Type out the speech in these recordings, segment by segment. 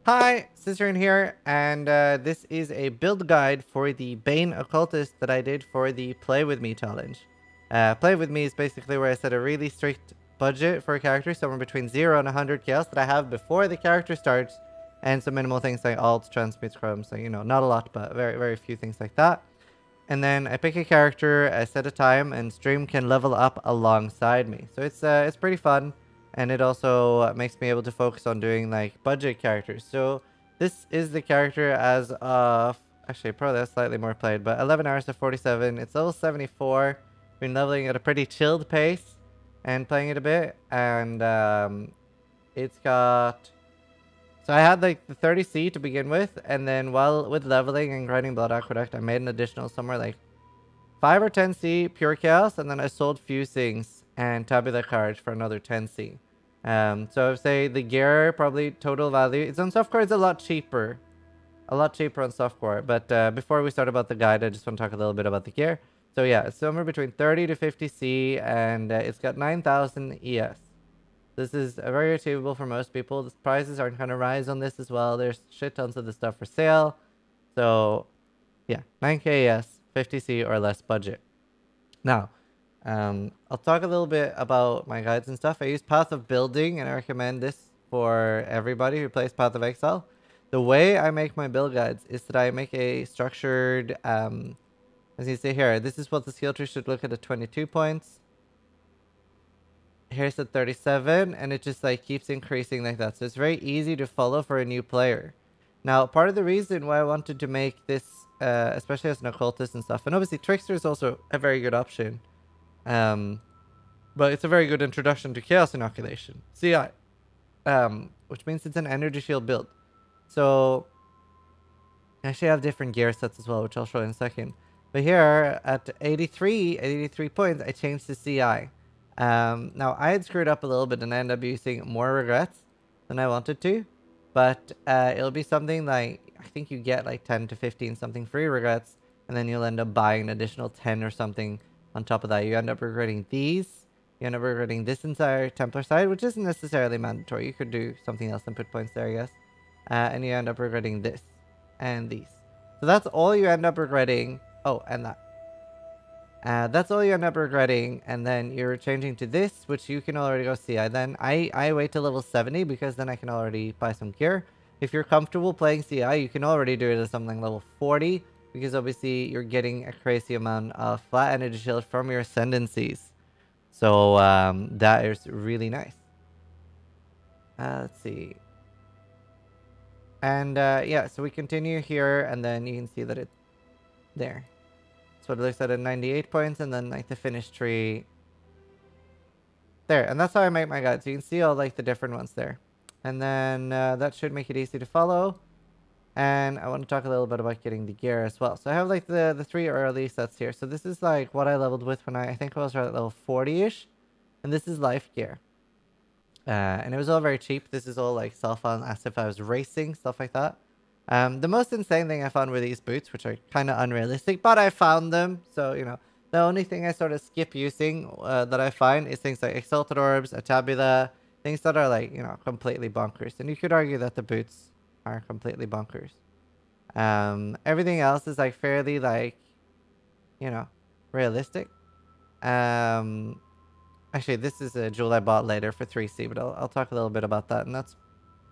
Hi, Zizaran here, and this is a build guide for the Bane Occultist that I did for the Play With Me challenge. Play With Me is basically where I set a really strict budget for a character, somewhere between 0 and 100 chaos that I have before the character starts, and some minimal things like alts, transmutes, crumbs, so, not a lot, but very, very few things like that. And then I pick a character, I set a time, and Stream can level up alongside me. So it's pretty fun, and it also makes me able to focus on doing like budget characters. So this is the character as of actually probably that's slightly more played, but 11 hours to 47. It's level 74. Been leveling at a pretty chilled pace and playing it a bit, and it's got so I had like the 30C to begin with, and then while with leveling and grinding Blood Aqueduct, I made an additional somewhere like 5 or 10C pure chaos, and then I sold fusings and Tabula cards for another 10C. So I would say the gear probably total value. It's on softcore. It's a lot cheaper on softcore. But before we start about the guide, I just want to talk a little bit about the gear. So yeah, it's somewhere between 30 to 50C, and it's got 9,000 ES. This is very achievable for most people. The prices aren't going to rise on this as well. There's shit tons of the stuff for sale. So yeah, 9K ES, 50C or less budget. Now, I'll talk a little bit about my guides and stuff. I use Path of Building, and I recommend this for everybody who plays Path of Exile. The way I make my build guides is that I make a structured, as you see here, this is what the skill tree should look at 22 points. Here's at 37, and it just like keeps increasing like that. So it's very easy to follow for a new player. Now, part of the reason why I wanted to make this, especially as an occultist and stuff, and obviously Trickster is also a very good option, but it's a very good introduction to Chaos Inoculation, CI, which means it's an energy shield build. So I actually have different gear sets as well, which I'll show in a second. But here at 83 points, I changed to CI. Now I had screwed up a little bit and I ended up using more regrets than I wanted to, but it'll be something like, I think you get like 10 to 15 something free regrets, and then you'll end up buying an additional 10 or something on top of that. You end up regretting these, you end up regretting this entire Templar side, which isn't necessarily mandatory. You could do something else and put points there, I guess. And you end up regretting this and these. So that's all you end up regretting. Oh, and that. That's all you end up regretting, and then you're changing to this, which you can already go see. I wait till level 70 because then I can already buy some gear. If you're comfortable playing CI, you can already do it at something level 40, because obviously you're getting a crazy amount of flat energy shield from your ascendancies. So that is really nice. Let's see. And yeah, so we continue here, and then you can see that it's there. So it looks at 98 points, and then like the finish tree there. And that's how I make my guides. So you can see all like the different ones there. And then that should make it easy to follow. And I want to talk a little bit about getting the gear as well. So I have like the 3 early sets here. So this is like what I leveled with when I think I was at level 40-ish. And this is life gear. And it was all very cheap. This is all like self-found as if I was racing, stuff like that. The most insane thing I found were these boots, which are kind of unrealistic, but I found them. So, the only thing I sort of skip using that I find is things like Exalted Orbs, a Tabula, things that are like, completely bonkers. And you could argue that the boots are completely bonkers. Everything else is like fairly like, realistic. Actually, this is a jewel I bought later for 3C, but I'll talk a little bit about that. And that's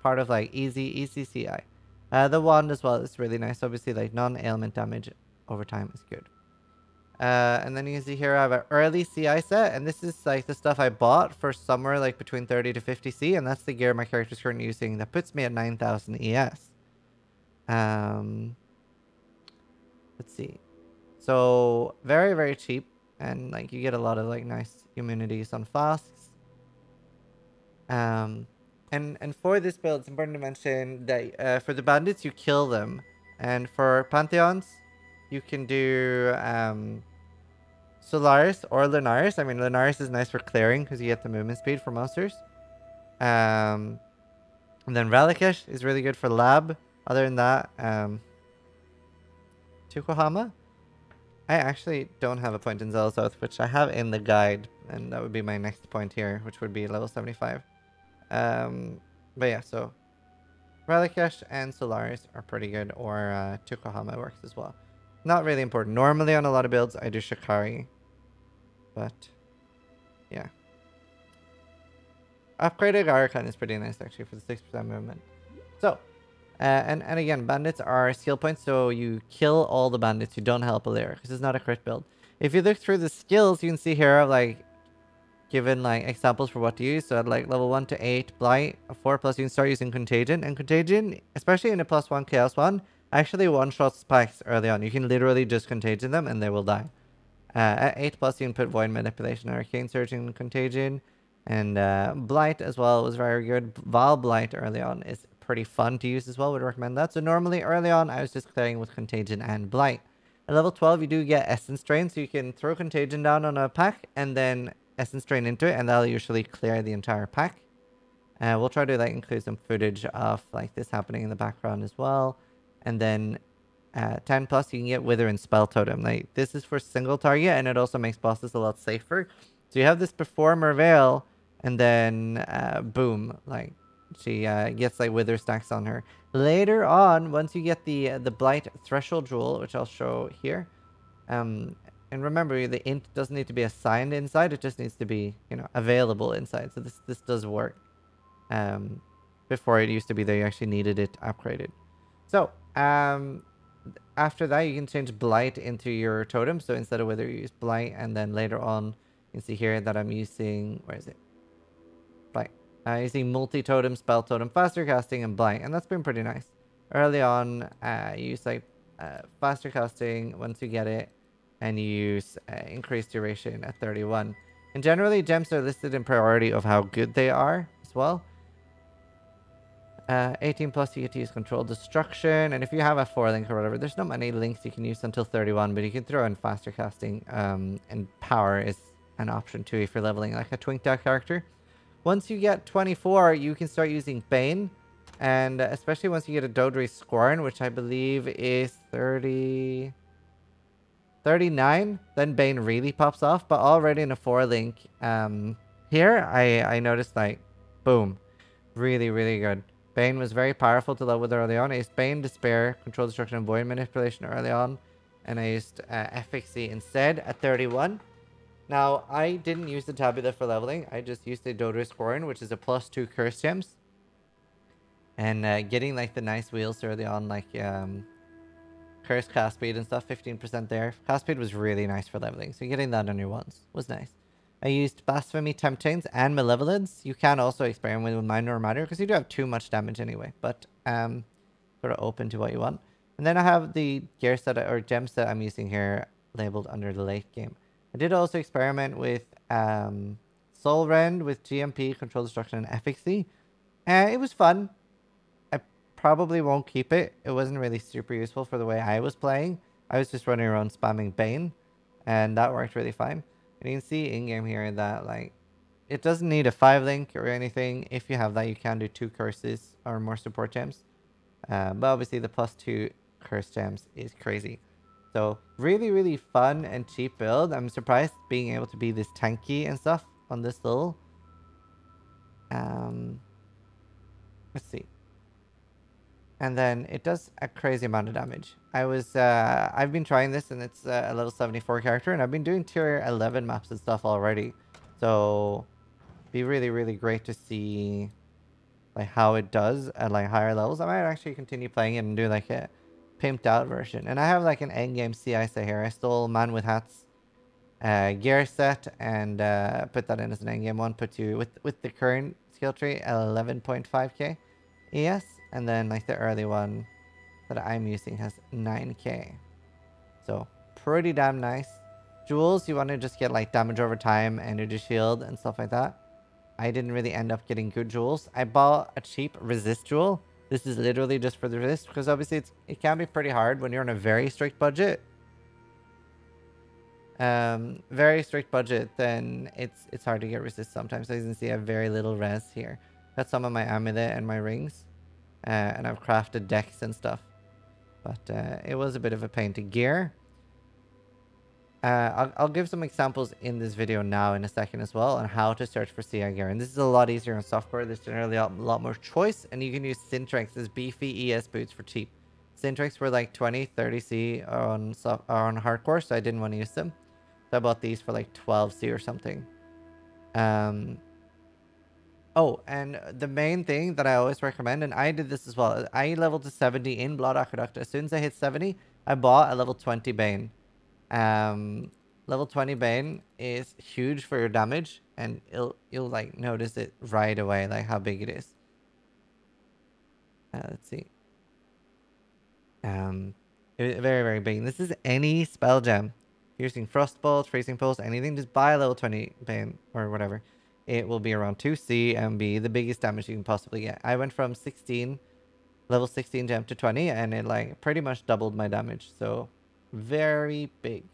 part of like easy CI. The wand as well is really nice. Obviously, like non-ailment damage over time is good. And then you can see here I have an early CI set, and this is like the stuff I bought for somewhere like between 30 to 50C, and that's the gear my character's currently using. That puts me at 9,000 ES. Let's see. So very, very cheap, and like you get a lot of like nice immunities on flasks. And for this build, it's important to mention that for the bandits, you kill them. And for Pantheons, you can do Solaris or Lunaris. I mean, Lunaris is nice for clearing because you get the movement speed for monsters. And then Relikish is really good for lab. Other than that, Tukohama. I actually don't have a point in Zealous Oath, which I have in the guide. And that would be my next point here, which would be level 75. But yeah, so Relicash and Solaris are pretty good, or Tukohama works as well. Not really important. Normally on a lot of builds, I do Shikari, but yeah. Upgraded Arakan is pretty nice actually for the 6% movement. So, and again, bandits are skill points, so you kill all the bandits. You don't help a layer because it's not a crit build. If you look through the skills, you can see here like given like examples for what to use. So at like level 1 to 8 Blight, 4+, you can start using Contagion. And Contagion, especially in a +1 Chaos one, actually one-shots packs early on. You can literally just Contagion them and they will die. At 8+, you can put Void Manipulation, Arcane Surge, and Contagion. And Blight as well was very good. Val Blight early on is pretty fun to use as well. Would recommend that. So normally early on, I was just playing with Contagion and Blight. At level 12, you do get Essence Drain, so you can throw Contagion down on a pack and then Essence Drain into it, and that'll usually clear the entire pack. We'll try to like include some footage of like this happening in the background as well. And then 10+, you can get Wither and Spell Totem. Like this is for single target, and it also makes bosses a lot safer. So you have this before Merveil, and then boom, like she gets like Wither stacks on her. Later on, once you get the Blight Threshold Jewel, which I'll show here, and remember, the int doesn't need to be assigned inside. It just needs to be, you know, available inside. So this does work. Before it used to be that you actually needed it upgraded. So, after that, you can change Blight into your totem. So instead of Wither, you use Blight. And then later on, you can see here that I'm using... Where is it? Blight. Using multi-totem, spell totem, faster casting, and Blight. And that's been pretty nice. Early on, you use like faster casting once you get it. And you use increased duration at 31. And generally, gems are listed in priority of how good they are as well. 18+, you get to use Control Destruction. And if you have a 4-link or whatever, there's not many links you can use until 31. But you can throw in faster casting. And power is an option too if you're leveling like a Twink Deck character. Once you get 24, you can start using Bane. And especially once you get a Dodri Scorn, which I believe is 39, then Bane really pops off. But already in a 4-link here, I noticed like, boom, really, really good. Bane was very powerful to level with early on. I used Bane, Despair, Control Destruction, and Void Manipulation early on. And I used Efficacy instead at 31. Now, I didn't use the Tabula for leveling. I just used the Dodri Scorn, which is a +2 Curse Gems. And getting like the nice wheels early on, like Curse cast speed and stuff, 15% there. Cast speed was really nice for leveling, so getting that on your ones was nice. I used Blasphemy, Tempt Chains, and Malevolence. You can also experiment with Minor Matter because you do have too much damage anyway, but sort of open to what you want. And then I have the gear set or gems that I'm using here labeled under the late game. I did also experiment with Soul Rend with GMP, Control Destruction, and Efficacy. It was fun. I probably won't keep it. It wasn't really super useful for the way I was playing. I was just running around spamming Bane, and that worked really fine. And you can see in-game here that like it doesn't need a 5-link or anything. If you have that, you can do 2 curses or more support gems. But obviously the +2 curse gems is crazy. So really, really fun and cheap build. I'm surprised being able to be this tanky and stuff on this little. Let's see. And then it does a crazy amount of damage. I've been trying this and it's a level 74 character, and I've been doing tier 11 maps and stuff already. So be really, really great to see like how it does at like higher levels. I might actually continue playing it and do like a pimped out version. And I have like an end game CI set here. I stole Man with Hats gear set and put that in as an end game one. Put you with the current skill tree at 11.5k ES. And then like the early one that I'm using has 9k. So pretty damn nice. Jewels, you want to just get like damage over time, energy shield and stuff like that. I didn't really end up getting good jewels. I bought a cheap resist jewel. This is literally just for the resist because obviously it can be pretty hard when you're on a very strict budget. Very strict budget, then it's hard to get resist sometimes. As you can see, I have very little res here. Got some of my amulet and my rings. And I've crafted decks and stuff. But it was a bit of a pain to gear. I'll give some examples in this video now in a second as well on how to search for CI gear. And this is a lot easier on softcore. There's generally a lot more choice, and you can use Syntrex's beefy ES boots for cheap. Syntrex were like 20, 30C on hardcore, so I didn't want to use them. So I bought these for like 12C or something. Oh, and the main thing that I always recommend, and I did this as well, I leveled to 70 in Blood Aqueduct. As soon as I hit 70, I bought a level 20 Bane. Level 20 Bane is huge for your damage, and you'll like notice it right away, like how big it is. Let's see. Very, very big. This is any spell gem. Piercing Frostbolt, Freezing Pulse, anything. Just buy a level 20 Bane or whatever. It will be around 2C and be the biggest damage you can possibly get. I went from 16, level 16 gem to 20, and it like pretty much doubled my damage. So very big.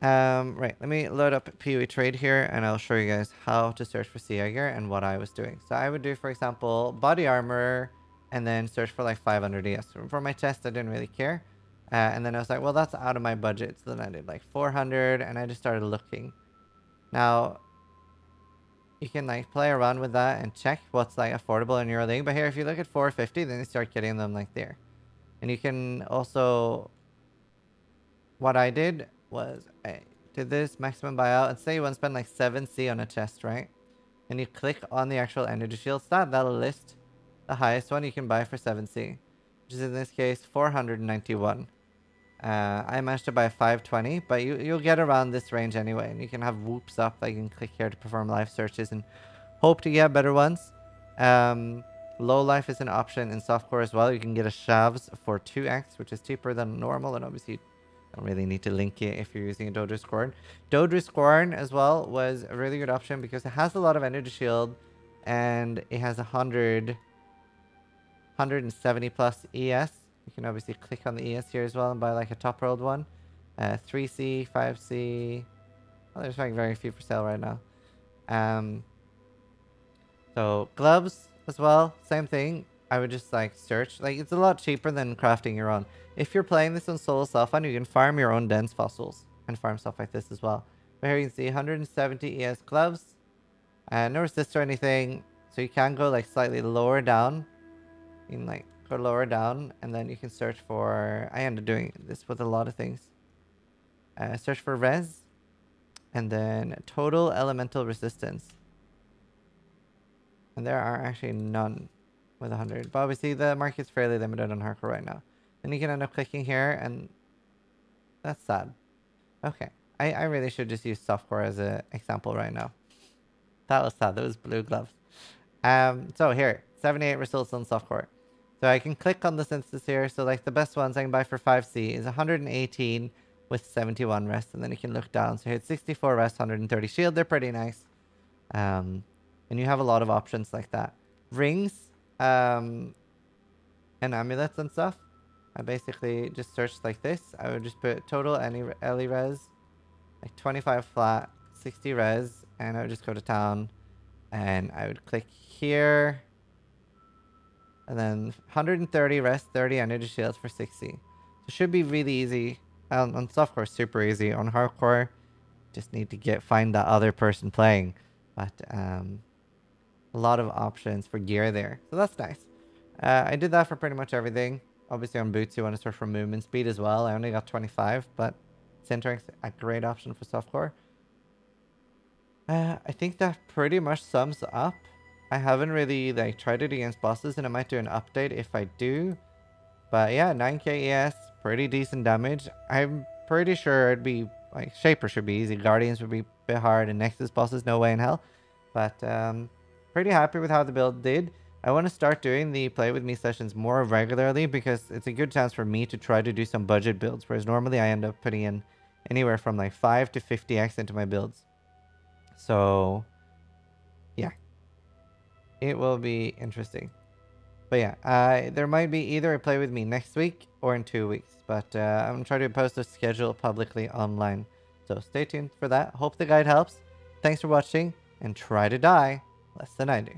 Right, let me load up PoE trade here, and I'll show you guys how to search for CI gear and what I was doing. So I would do, for example, body armor, and then search for like 500 ES. For my chest, I didn't really care. And then I was like, well, that's out of my budget. So then I did like 400, and I just started looking. Now, you can like play around with that and check what's like affordable in your league. But here, if you look at 450, then you start getting them like there. And you can also, what I did was I did this maximum buyout, and say you want to spend like 7C on a chest, right? And you click on the actual energy shield stat, that'll list the highest one you can buy for 7C, which is in this case 491. I managed to buy 520, but you'll get around this range anyway, and you can have whoops up. Like you can click here to perform live searches and hope to get better ones. Low life is an option in softcore as well. You can get a Shavs for 2x, which is cheaper than normal, and obviously you don't really need to link it if you're using a Dodru Scorn. Dodru Scorn as well was a really good option because it has a lot of energy shield, and it has 170 plus ES. You can obviously click on the ES here as well and buy like a top rolled one. 3C, 5C. Well, there's like very few for sale right now. So gloves as well, same thing. I would just like search. Like it's a lot cheaper than crafting your own. If you're playing this on solo self-fund, you can farm your own dense fossils and farm stuff like this as well. But here you can see 170 ES gloves. No resist or anything. So you can go like slightly lower down. You can like go lower down, and then you can search for, I ended up doing this with a lot of things. Search for res, and then total elemental resistance. And there are actually none with 100. But obviously the market's fairly limited on hardcore right now. Then you can end up clicking here, and that's sad. Okay, I really should just use softcore as an example right now. That was sad. That was blue gloves. So here, 78 results on softcore. So I can click on the synthesis here. So like the best ones I can buy for 5C is 118 with 71 rest. And then you can look down. So here it's 64 rest, 130 shield. They're pretty nice. And you have a lot of options like that. Rings and amulets and stuff. I basically just searched like this. I would just put total any LE res, like 25 flat, 60 res. And I would just go to town. And I would click here. And then 130 rest, 30 energy shields for 60. So it should be really easy. On softcore, super easy. On hardcore, just need to find that other person playing. But a lot of options for gear there. So that's nice. I did that for pretty much everything. Obviously on boots, you want to search for movement speed as well. I only got 25, but Syntrix, a great option for softcore. I think that pretty much sums up. I haven't really like tried it against bosses, and I might do an update if I do. But yeah, 9k ES, pretty decent damage. I'm pretty sure it'd be like Shaper should be easy, Guardians would be a bit hard, and Nexus bosses no way in hell. But pretty happy with how the build did. I want to start doing the play with me sessions more regularly because it's a good chance for me to try to do some budget builds, whereas normally I end up putting in anywhere from like 5 to 50x into my builds. So yeah. It will be interesting. But yeah, there might be either a play with me next week or in 2 weeks. But I'm going to try to post a schedule publicly online. So stay tuned for that. Hope the guide helps. Thanks for watching, and try to die less than I do.